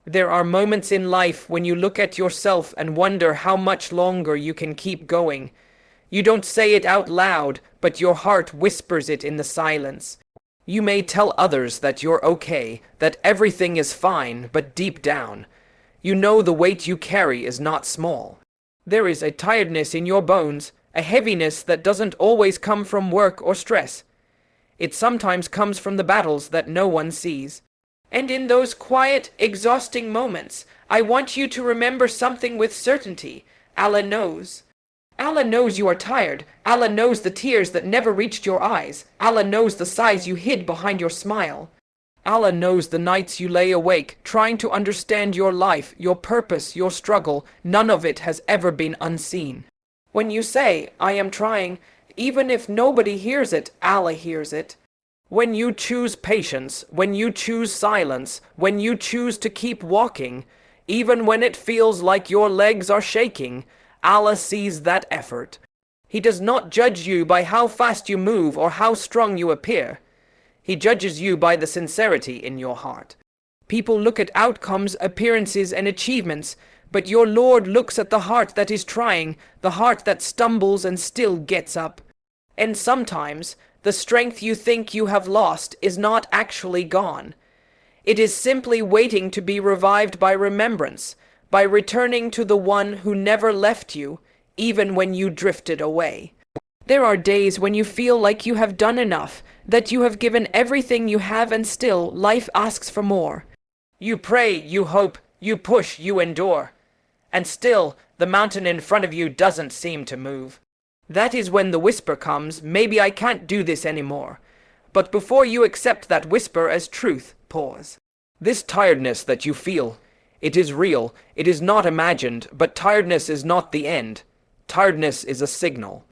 There are moments in life when you look at yourself and wonder how much longer you can keep going. You don't say it out loud, but your heart whispers it in the silence. You may tell others that you're okay, that everything is fine, but deep down, you know the weight you carry is not small. There is a tiredness in your bones, a heaviness that doesn't always come from work or stress. It sometimes comes from the battles that no one sees. And in those quiet, exhausting moments, I want you to remember something with certainty. Allah knows. Allah knows you are tired. Allah knows the tears that never reached your eyes. Allah knows the sighs you hid behind your smile. Allah knows the nights you lay awake, trying to understand your life, your purpose, your struggle. None of it has ever been unseen. When you say, I am trying, even if nobody hears it, Allah hears it. When you choose patience, when you choose silence, when you choose to keep walking, even when it feels like your legs are shaking, Allah sees that effort. He does not judge you by how fast you move or how strong you appear. He judges you by the sincerity in your heart. People look at outcomes, appearances, and achievements, but your Lord looks at the heart that is trying, the heart that stumbles and still gets up. And sometimes, the strength you think you have lost is not actually gone. It is simply waiting to be revived by remembrance, by returning to the one who never left you, even when you drifted away. There are days when you feel like you have done enough, that you have given everything you have, and still life asks for more. You pray, you hope, you push, you endure. And still, the mountain in front of you doesn't seem to move. That is when the whisper comes, maybe I can't do this anymore. But before you accept that whisper as truth, pause. This tiredness that you feel, it is real, it is not imagined, but tiredness is not the end. Tiredness is a signal.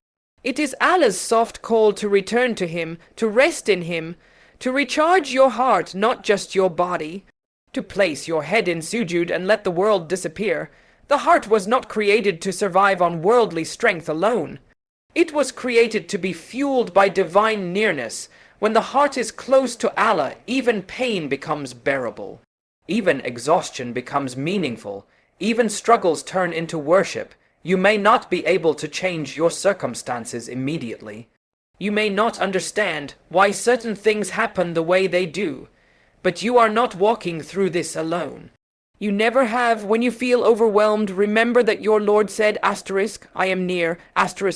It is Allah's soft call to return to Him, to rest in Him, to recharge your heart, not just your body, to place your head in sujud and let the world disappear. The heart was not created to survive on worldly strength alone. It was created to be fueled by divine nearness. When the heart is close to Allah, even pain becomes bearable. Even exhaustion becomes meaningful. Even struggles turn into worship. You may not be able to change your circumstances immediately. You may not understand why certain things happen the way they do. But you are not walking through this alone. You never have. When you feel overwhelmed, remember that your Lord said, I am near,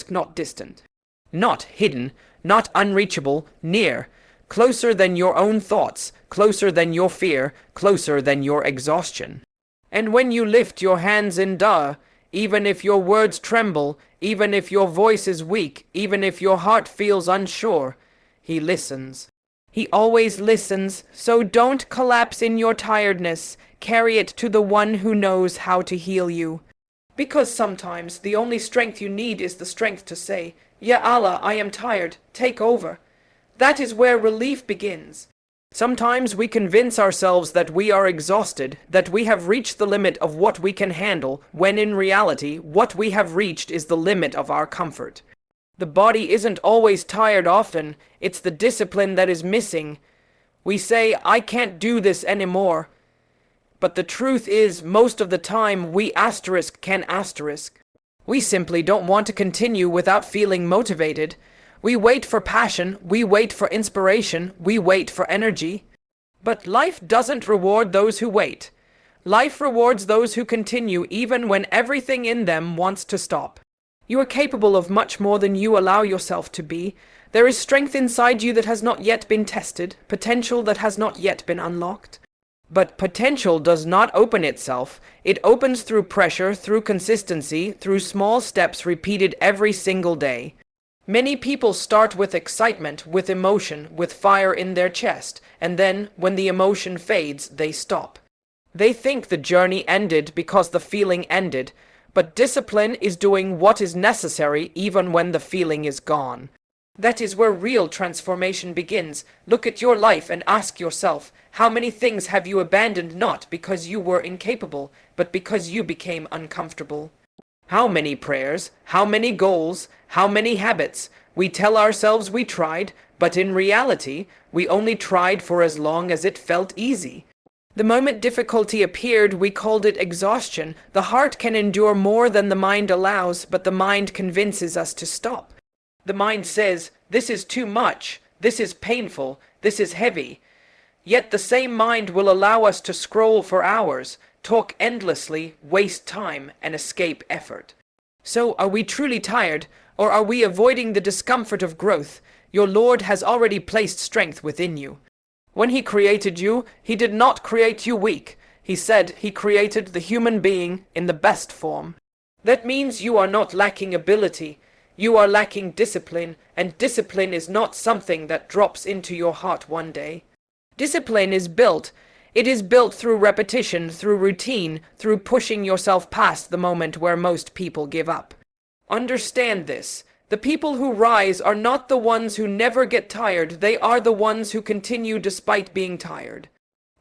not distant. Not hidden, not unreachable, near. Closer than your own thoughts, closer than your fear, closer than your exhaustion. And when you lift your hands in dua, even if your words tremble, even if your voice is weak, even if your heart feels unsure, He listens. He always listens, so don't collapse in your tiredness. Carry it to the one who knows how to heal you. Because sometimes the only strength you need is the strength to say, Ya Allah, I am tired, take over. That is where relief begins. Sometimes we convince ourselves that we are exhausted, that we have reached the limit of what we can handle, when in reality, what we have reached is the limit of our comfort. The body isn't always tired often, it's the discipline that is missing. We say, I can't do this anymore. But the truth is, most of the time, we can asterisk. We simply don't want to continue without feeling motivated. We wait for passion, we wait for inspiration, we wait for energy. But life doesn't reward those who wait. Life rewards those who continue even when everything in them wants to stop. You are capable of much more than you allow yourself to be. There is strength inside you that has not yet been tested, potential that has not yet been unlocked. But potential does not open itself. It opens through pressure, through consistency, through small steps repeated every single day. Many people start with excitement, with emotion, with fire in their chest, and then, when the emotion fades, they stop. They think the journey ended because the feeling ended, but discipline is doing what is necessary even when the feeling is gone. That is where real transformation begins. Look at your life and ask yourself, how many things have you abandoned not because you were incapable, but because you became uncomfortable? How many prayers, how many goals, how many habits? We tell ourselves we tried, but in reality, we only tried for as long as it felt easy. The moment difficulty appeared, we called it exhaustion. The heart can endure more than the mind allows, but the mind convinces us to stop. The mind says, "This is too much, this is painful, this is heavy." Yet the same mind will allow us to scroll for hours, talk endlessly, waste time, and escape effort. So, are we truly tired, or are we avoiding the discomfort of growth? Your Lord has already placed strength within you. When He created you, He did not create you weak. He said He created the human being in the best form. That means you are not lacking ability. You are lacking discipline, and discipline is not something that drops into your heart one day. Discipline is built. It is built through repetition, through routine, through pushing yourself past the moment where most people give up. Understand this. The people who rise are not the ones who never get tired, they are the ones who continue despite being tired.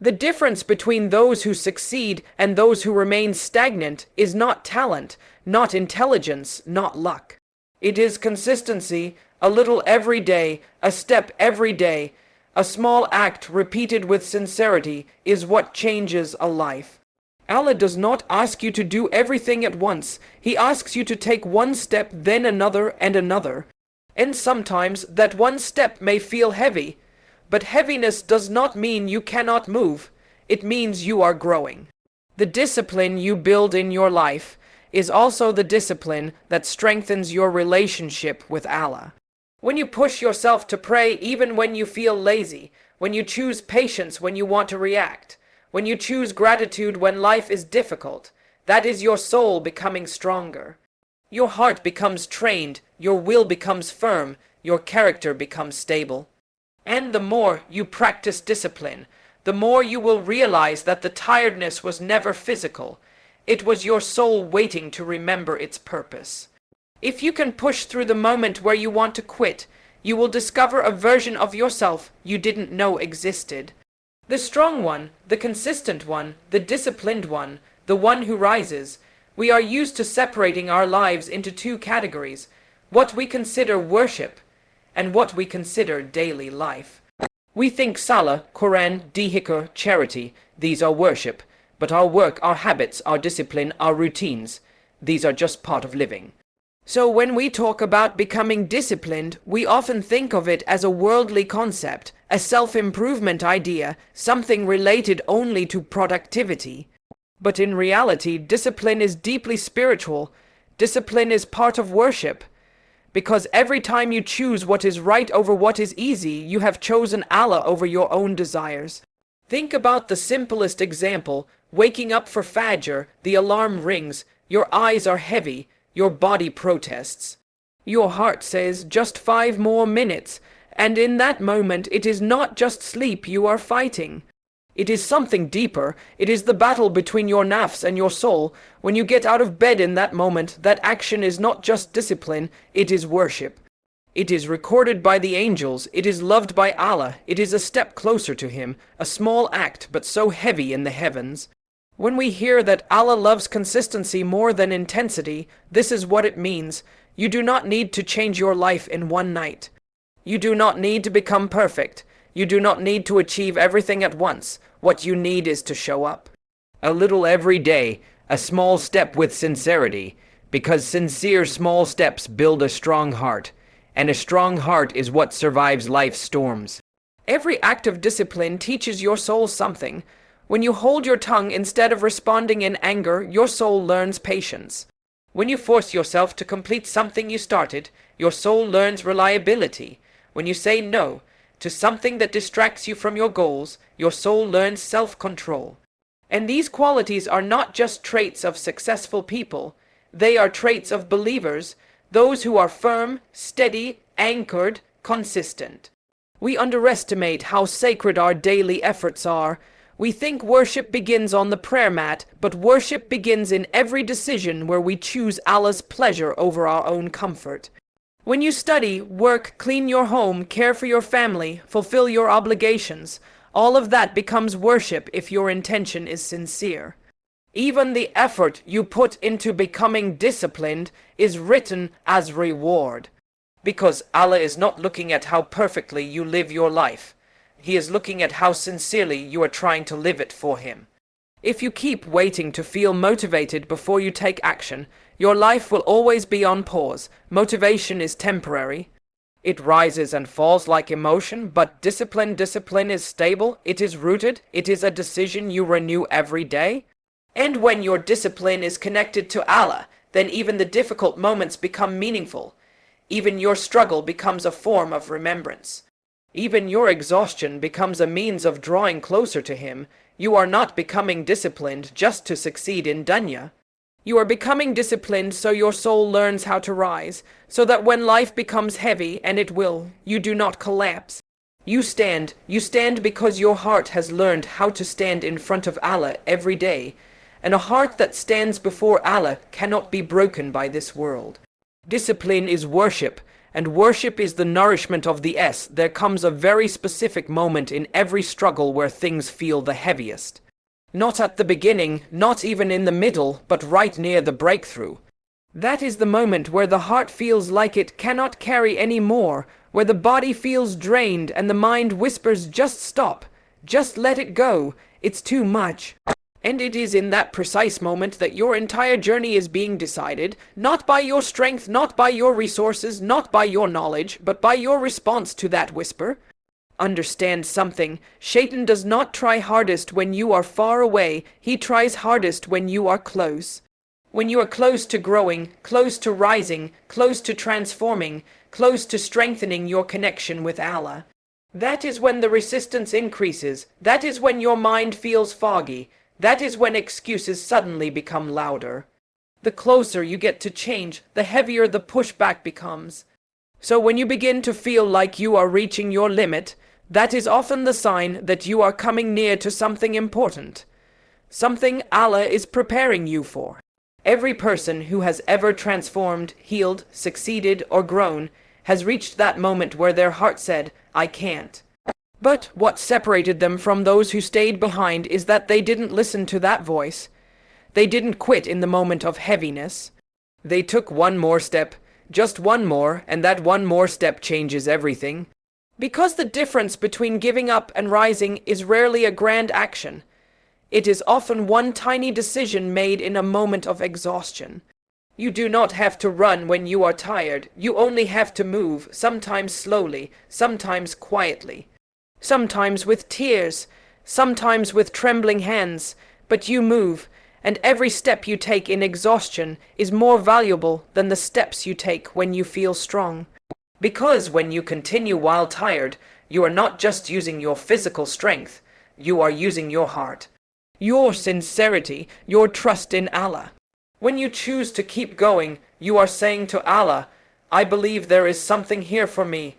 The difference between those who succeed and those who remain stagnant is not talent, not intelligence, not luck. It is consistency, a little every day, a step every day. A small act repeated with sincerity is what changes a life. Allah does not ask you to do everything at once. He asks you to take one step, then another and another. And sometimes that one step may feel heavy, but heaviness does not mean you cannot move. It means you are growing. The discipline you build in your life is also the discipline that strengthens your relationship with Allah. When you push yourself to pray even when you feel lazy, when you choose patience when you want to react, when you choose gratitude when life is difficult, that is your soul becoming stronger. Your heart becomes trained, your will becomes firm, your character becomes stable. And the more you practice discipline, the more you will realize that the tiredness was never physical. It was your soul waiting to remember its purpose. If you can push through the moment where you want to quit, you will discover a version of yourself you didn't know existed. The strong one, the consistent one, the disciplined one, the one who rises. We are used to separating our lives into two categories, what we consider worship and what we consider daily life. We think Salah, Quran, dhikr, charity, these are worship, but our work, our habits, our discipline, our routines, these are just part of living. So when we talk about becoming disciplined, we often think of it as a worldly concept, a self-improvement idea, something related only to productivity. But in reality, discipline is deeply spiritual. Discipline is part of worship. Because every time you choose what is right over what is easy, you have chosen Allah over your own desires. Think about the simplest example, waking up for Fajr, the alarm rings, your eyes are heavy, your body protests. Your heart says, just 5 more minutes, and in that moment it is not just sleep you are fighting. It is something deeper. It is the battle between your nafs and your soul. When you get out of bed in that moment, that action is not just discipline, it is worship. It is recorded by the angels, it is loved by Allah, it is a step closer to Him, a small act but so heavy in the heavens. When we hear that Allah loves consistency more than intensity, this is what it means. You do not need to change your life in one night. You do not need to become perfect. You do not need to achieve everything at once. What you need is to show up. A little every day, a small step with sincerity, because sincere small steps build a strong heart, and a strong heart is what survives life's storms. Every act of discipline teaches your soul something. When you hold your tongue instead of responding in anger, your soul learns patience. When you force yourself to complete something you started, your soul learns reliability. When you say no to something that distracts you from your goals, your soul learns self-control. And these qualities are not just traits of successful people, they are traits of believers, those who are firm, steady, anchored, consistent. We underestimate how sacred our daily efforts are. We think worship begins on the prayer mat, but worship begins in every decision where we choose Allah's pleasure over our own comfort. When you study, work, clean your home, care for your family, fulfill your obligations, all of that becomes worship if your intention is sincere. Even the effort you put into becoming disciplined is written as reward. Because Allah is not looking at how perfectly you live your life. He is looking at how sincerely you are trying to live it for him. If you keep waiting to feel motivated before you take action, your life will always be on pause. Motivation is temporary. It rises and falls like emotion, but discipline is stable, it is rooted, it is a decision you renew every day. And when your discipline is connected to Allah, then even the difficult moments become meaningful. Even your struggle becomes a form of remembrance. Even your exhaustion becomes a means of drawing closer to Him. You are not becoming disciplined just to succeed in dunya. You are becoming disciplined so your soul learns how to rise, so that when life becomes heavy, and it will, you do not collapse. You stand because your heart has learned how to stand in front of Allah every day, and a heart that stands before Allah cannot be broken by this world. Discipline is worship, and worship is the nourishment of the S. There comes a very specific moment in every struggle where things feel the heaviest. Not at the beginning, not even in the middle, but right near the breakthrough. That is the moment where the heart feels like it cannot carry any more, where the body feels drained and the mind whispers, just stop, just let it go, it's too much. And it is in that precise moment that your entire journey is being decided, not by your strength, not by your resources, not by your knowledge, but by your response to that whisper. Understand something. Shaitan does not try hardest when you are far away. He tries hardest when you are close. When you are close to growing, close to rising, close to transforming, close to strengthening your connection with Allah. That is when the resistance increases. That is when your mind feels foggy. That is when excuses suddenly become louder. The closer you get to change, the heavier the pushback becomes. So when you begin to feel like you are reaching your limit, that is often the sign that you are coming near to something important. Something Allah is preparing you for. Every person who has ever transformed, healed, succeeded, or grown has reached that moment where their heart said, I can't. But what separated them from those who stayed behind is that they didn't listen to that voice. They didn't quit in the moment of heaviness. They took one more step, just one more, and that one more step changes everything. Because the difference between giving up and rising is rarely a grand action. It is often one tiny decision made in a moment of exhaustion. You do not have to run when you are tired. You only have to move, sometimes slowly, sometimes quietly. Sometimes with tears, sometimes with trembling hands, but you move, and every step you take in exhaustion is more valuable than the steps you take when you feel strong. Because when you continue while tired, you are not just using your physical strength, you are using your heart, your sincerity, your trust in Allah. When you choose to keep going, you are saying to Allah, I believe there is something here for me.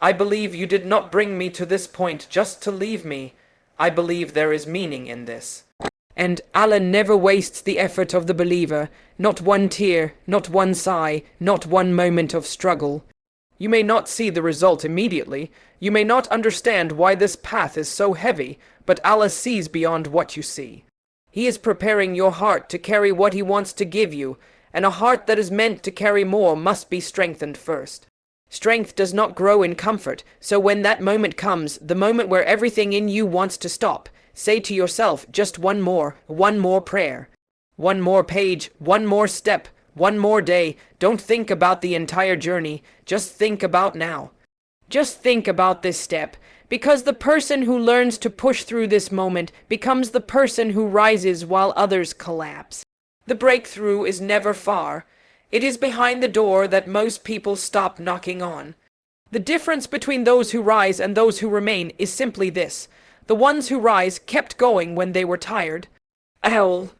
I believe you did not bring me to this point just to leave me. I believe there is meaning in this. And Allah never wastes the effort of the believer, not one tear, not one sigh, not one moment of struggle. You may not see the result immediately, you may not understand why this path is so heavy, but Allah sees beyond what you see. He is preparing your heart to carry what He wants to give you, and a heart that is meant to carry more must be strengthened first. Strength does not grow in comfort, so when that moment comes, the moment where everything in you wants to stop, say to yourself, just one more prayer, one more page, one more step, one more day. Don't think about the entire journey, just think about now. Just think about this step, because the person who learns to push through this moment becomes the person who rises while others collapse. The breakthrough is never far. It is behind the door that most people stop knocking on. The difference between those who rise and those who remain is simply this. The ones who rise kept going when they were tired. Owl.